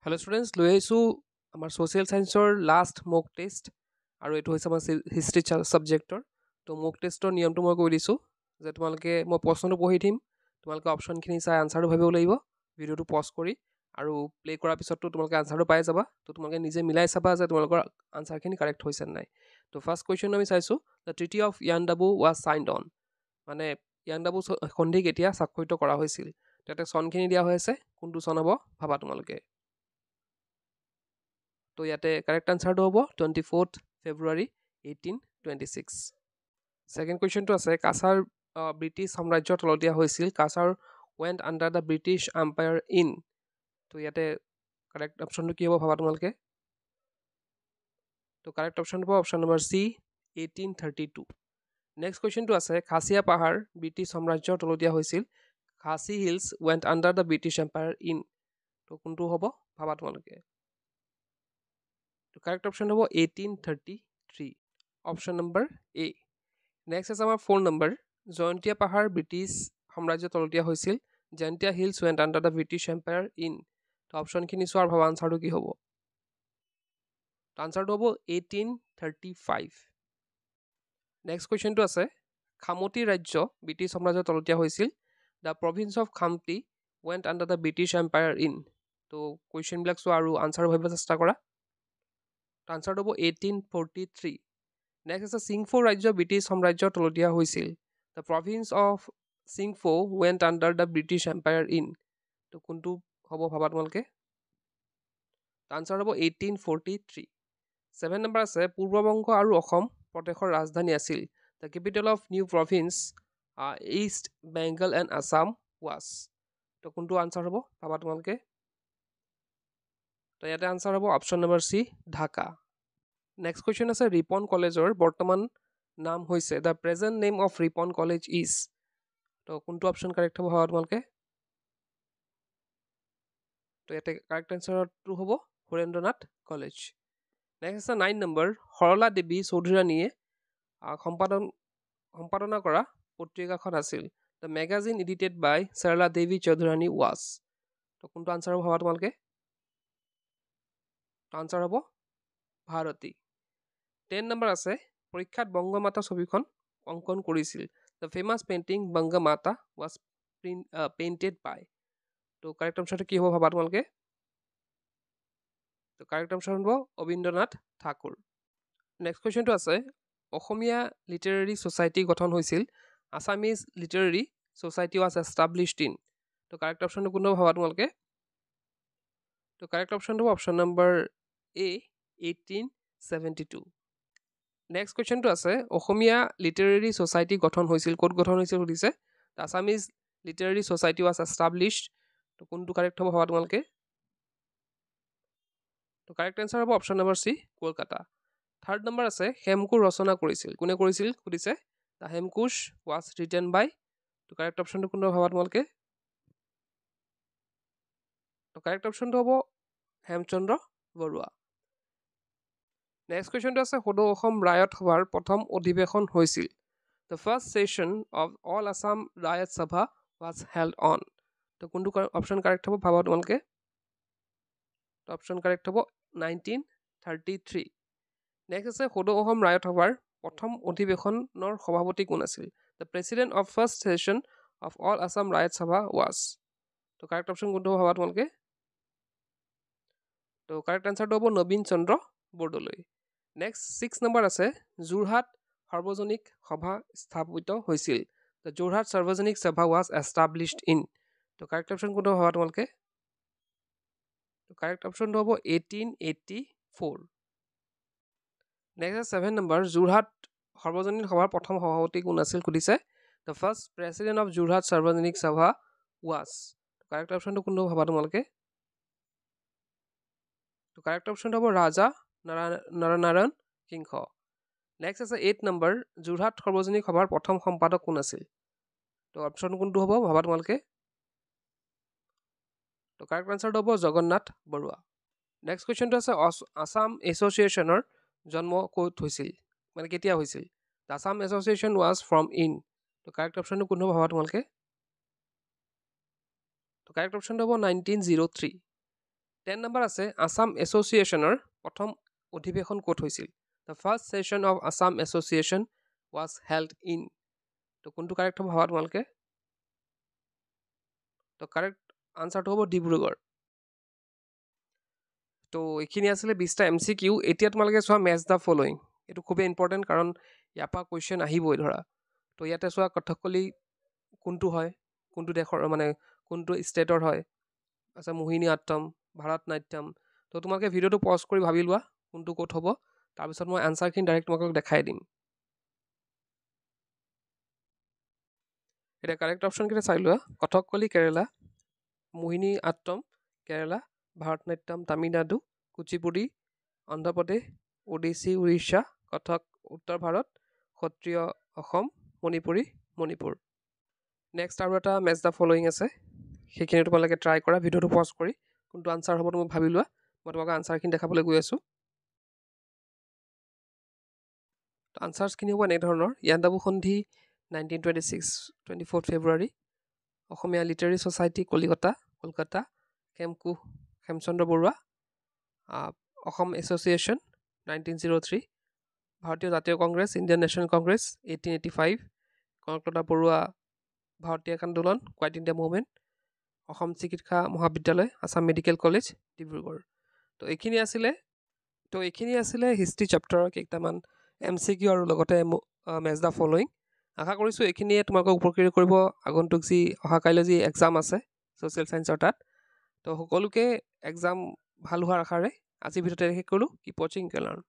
Hello' students লৈ আহিছোঁ আমাৰ ছ'চিয়েল ছায়েন্সৰ লাষ্ট মক টেষ্ট আৰু এইটো হৈছে আমাৰ হিষ্ট্ৰী ছাবজেক্টৰ তো মক টেষ্টৰ নিয়মটো মই কৈ দিছোঁ যে তোমালোকে মই প্ৰশ্নটো পঢ়ি দিম তোমালোকে অপশ্যনখিনি চাই আনচাৰটো ভাবিব লাগিব ভিডিঅ'টো পজ কৰি আৰু প্লে' কৰাৰ পিছততো তোমালোকে আনচাৰটো পাই যাবা তো তোমালোকে নিজে মিলাই চাবা যে তোমালোকৰ আনচাৰখিনি কাৰেক্ট হৈছে নাই তো ফাৰ্ষ্ট কুৱেশ্যন আমি চাইছোঁ the treaty of Yandabo was signed on মানে ইয়াণ্ডাবু সন্ধি কেতিয়া স্বাক্ষৰিত কৰা হৈছিল তাতে চনখিনি দিয়া হৈ আছে কোনটো চন হ'ব ভাবা তোমালোকে তো ইয়াতে কাৰেক্ট আনচাৰটো হ'ব 24 ফেব্ৰুৱাৰী 1826 ছেকেণ্ড কুৱেশ্যনটো আছে কাছাৰ ব্ৰিটিছ সাম্ৰাজ্যৰ তলতীয়া হৈছিল Cachar went under the British empire in তো ইয়াতে কাৰেক্ট অপশ্যনটো কি হ'ব ভাবা তোমালোকে তো কাৰেক্ট অপশ্যনটো হ'ব অপশ্যন নম্বৰ চি 1832 নেক্সট কুৱেশ্যনটো আছে খাচিয়া পাহাৰ ব্ৰিটিছ সাম্ৰাজ্যৰ তলতীয়া হৈছিল Khasi hills went under the British empire in তো কোনটো হ'ব ভাবা তোমালোকে তো কাৰেক্ট অপশ্যন হ'ব 1833 অপশ্যন নম্বৰ এ নেক্সট আছে আমাৰ 4 নম্বৰ জয়ন্তীয়া পাহাৰ ব্ৰিটিছ সাম্ৰাজ্যৰ তলতীয়া হৈছিল Jaintia Hills went under the British empire in তো অপশ্যনখিনি চোৱাৰ ভাবা আনচাৰটো কি হ'ব আনচাৰটো হ'ব 1835 নেক্সট কুৱেশ্যনটো আছে খামতি ৰাজ্য ব্ৰিটিছ সাম্ৰাজ্যৰ তলতীয়া হৈছিল the province of Khamti went under the British empire in তো কুৱেশ্যনবিলাক চোৱা আৰু আনচাৰ ভাবিব চেষ্টা কৰা আনচাৰটো হ'ব 1843 নেক্সট আছে চিংফৌ ৰাজ্য ব্ৰিটিছ সাম্ৰাজ্যৰ তলতীয়া হৈছিল the province of Singpho went under the British empire in তো কোনটো হ'ব ভাবা তোমালোকে আনচাৰ হ'ব 1843 7 নম্বৰ আছে পূৰ্ববংগ আৰু অসম প্ৰদেশৰ ৰাজধানী আছিল the capital of new province east Bengal and Assam was তো কোনটো আনচাৰ হ'ব ভাবা তোমালোকে তো ইয়াতে আনচাৰ হ'ব option number C Dhaka next question আছে ৰিপন কলেজৰ বৰ্তমান নাম হৈছে the present name of Ripon college is তো কোনটো অপশ্যন কাৰেক্ট হ'ব ভাবা তোমালোকে তো ইয়াতে কাৰেক্ট আনচাৰটো হ'ব সুৰেন্দ্ৰনাথ কলেজ নেক্সট আছে 9 নম্বৰ সৰলা দেৱী চৌধুৰাণীয়ে সম্পাদনা কৰা পত্ৰিকাখন আছিল the magazine edited by Sarala Devi Chaudhurani was তো কোনটো আনচাৰ হ'ব ভাবা তোমালোকে আনচাৰ হ'ব ভাৰতী 10 নম্বৰ আছে পৰীক্ষাত বংগমাতা ছবিখন অংকন কৰিছিল the famous painting Bangamata was painted by তো কাৰেক্ট আনচাৰটো কি হ'ব ভাবা তোমালোকে তো কাৰেক্ট আনচাৰ হ'ব অবীন্দ্ৰনাথ ঠাকুৰ নেক্সট কুৱেশ্যনটো আছে অসমীয়া লিটাৰেৰী ছ'চাইটি গঠন হৈছিল Assamese literary society was established in তো কাৰেক্ট অপশ্যনটো কোনটো ভাবা তোমালোকে তো কাৰেক্ট অপশ্যনটো হ'ব অপশ্যন নম্বৰ এ 1872 নেক্সট কুৱেশ্যনটো আছে অসমীয়া লিটাৰেৰী ছ'চাইটি গঠন হৈছিল ক'ত গঠন হৈছিল সুধিছে Assamese literary society was established তো কোনটো কাৰেক্ট হ'ব ভাবা তোমালোকে তো কাৰেক্ট এনচাৰ হ'ব option number C Kolkata 3rd number আছে হেমকোষ ৰচনা কৰিছিল কোনে কৰিছিল সুধিছে দ্য হেমকোষ ৱাজ ৰিটেন বাই তো কাৰেক্ট অপশ্যনটো কোনটো ভাবা তোমালোকে তো কাৰেক্ট অপশ্যনটো হ'ব হেমচন্দ্ৰ বৰুৱা নেক্সট কুৱেশ্যনটো আছে সদৌ অসম ৰায়ত সভাৰ প্ৰথম অধিৱেশন হৈছিল the first session of all Assam Raiyat Sabha was held on তো কোনটো অপশ্যন কাৰেক্ট হ'ব ভাবা তোমালোকে তো অপশ্যন কাৰেক্ট হ'ব 1933 নেক্সট আছে সদৌ অসম ৰায়ত সভাৰ প্ৰথম অধিৱেশনৰ সভাপতি কোন আছিল the president of first session of all Assam Raiyat Sabha was তো কাৰেক্ট অপশ্যন কোনটো ভাবা তোমালোকে তো কাৰেক্ট আনচাৰটো হ'ব নবীন চন্দ্ৰ বৰদলৈ নেক্সট 6 নম্বৰ আছে যোৰহাট সাৰ্বজনিক সভা স্থাপিত হৈছিল the Jorhat Sarbajanik Sabha was established in তো কাৰেক্ট অপশ্যন কোনটো ভাবা তোমালোকে তো কাৰেক্ট অপশ্যনটো হ'ব 1884 নেক্সট 7 নম্বৰ যোৰহাট সাৰ্বজনীন সভাৰ প্ৰথম সভাপতি কোন আছিল সুধিছে the first president of Jorhat Sarbajanik Sabha was correct অপশ্যনটো কোনটো ভাবা তোমালোকে তো কাৰেক্ট অপশ্যনটো হ'ব ৰাজা নৰনাৰায়ণ সিংহ নেক্সট আছে 8 নম্বৰ যোৰহাট সাৰ্বজনিক সভাৰ প্ৰথম সম্পাদক কোন আছিল তো অপশ্যন কোনটো হ'ব ভাবা তোমালোকে তো কাৰেক্ট আনচাৰটো হ'ব জগন্নাথ বৰুৱা নেক্সট কুৱেশ্যনটো আছে আছাম এছ'চিয়েশ্যনৰ জন্ম ক'ত হৈছিল মানে কেতিয়া হৈছিল the Assam association was from in তো কাৰেক্ট অপশ্যনটো কোনটো ভাবা তোমালোকে তো কাৰেক্ট অপশ্যনটো হ'ব 1903 10 নম্বৰ আছে আছাম এছ'চিয়েশ্যনৰ প্ৰথম অধিৱেশন ক'ত হৈছিল? The first session of Assam association was held in. তো কোনটো কাৰেক্ট হ'ব ভাবা তোমালোকে? তো কাৰেক্ট আনচাৰটো হ'ব ডিব্ৰুগড়। তো এইখিনি আছিলে 20টা MCQ। এতিয়া তোমালোকে চোৱা মেচ দ্য ফলোয়িং, এইটো খুবেই ইম্পৰ্টেণ্ট কাৰণ ইয়াৰ পৰা কুৱেশ্যন আহিবই ধৰা। তো ইয়াতে চোৱা কথকলি কোনটো হয়, কোনটো দেশৰ মানে কোনটো ষ্টেটৰ হয়, আচ্ছা মোহিনী আট্টম, ভাৰত নাট্যম। তো তোমালোকে ভিডিঅ'টো পজ কৰি ভাবি লোৱা কোনটো ক'ত হ'ব, তাৰপিছত মই আনচাৰখিনি ডাইৰেক্ট তোমালোকক দেখাই দিম। এতিয়া কাৰেক্ট অপশ্যনকেইটা চাই লোৱা। কথকলি কেৰেলা, মোহিনী আট্টম কেৰেলা, ভাৰত নাট্যম তামিলনাডু, কুচিপুডি অন্ধ্ৰপ্ৰদেশ, ওডিচি উৰিষ্যা, কথক উত্তৰ ভাৰত, সত্ৰীয় অসম, মণিপুৰী মণিপুৰ। নেক্সট আৰু এটা মেচ দ্য ফলোয়িং আছে, সেইখিনি তোমালোকে ট্ৰাই কৰা ভিডিঅ'টো পজ কৰি কোনটো আনচাৰ হ'ব তুমি ভাবি লোৱা। মই তোমালোকে আনচাৰখিনি দেখাবলৈ গৈ আছোঁ। আনচাৰ্ছখিনি হ'ব এনেধৰণৰ। ইয়াণ্ডাবু সন্ধি 1926 24 February, Asamiya literary society Kolkata, Hemchandra Barua, Asom association 1903, Bharatiya Jatiya Congress Indian National Congress 1885, Kanaklata Barua ভাৰতীয় আন্দোলন কোৱাইট ইণ্ডিয়া মুভমেণ্ট, অসম চিকিৎসা মহাবিদ্যালয় আছাম মেডিকেল কলেজ ডিব্ৰুগড়। তো এইখিনি আছিলে হিষ্ট্ৰী চেপ্টাৰৰ কেইটামান MCQ আৰু লগতে মেচ দ্য ফলোয়িং। আশা কৰিছোঁ এইখিনিয়ে তোমালোকক উপকৃত কৰিব আগন্তুক যি অহাকাইলৈ যি এক্সাম আছে ছ'চিয়েল ছায়েন্সৰ তাত। তো সকলোকে এক্সাম ভাল হোৱাৰ আশাৰে আজি ভিডিঅ'টো শেষ কৰিলোঁ। কিপ ৱাচিং, লাৰ্ণ।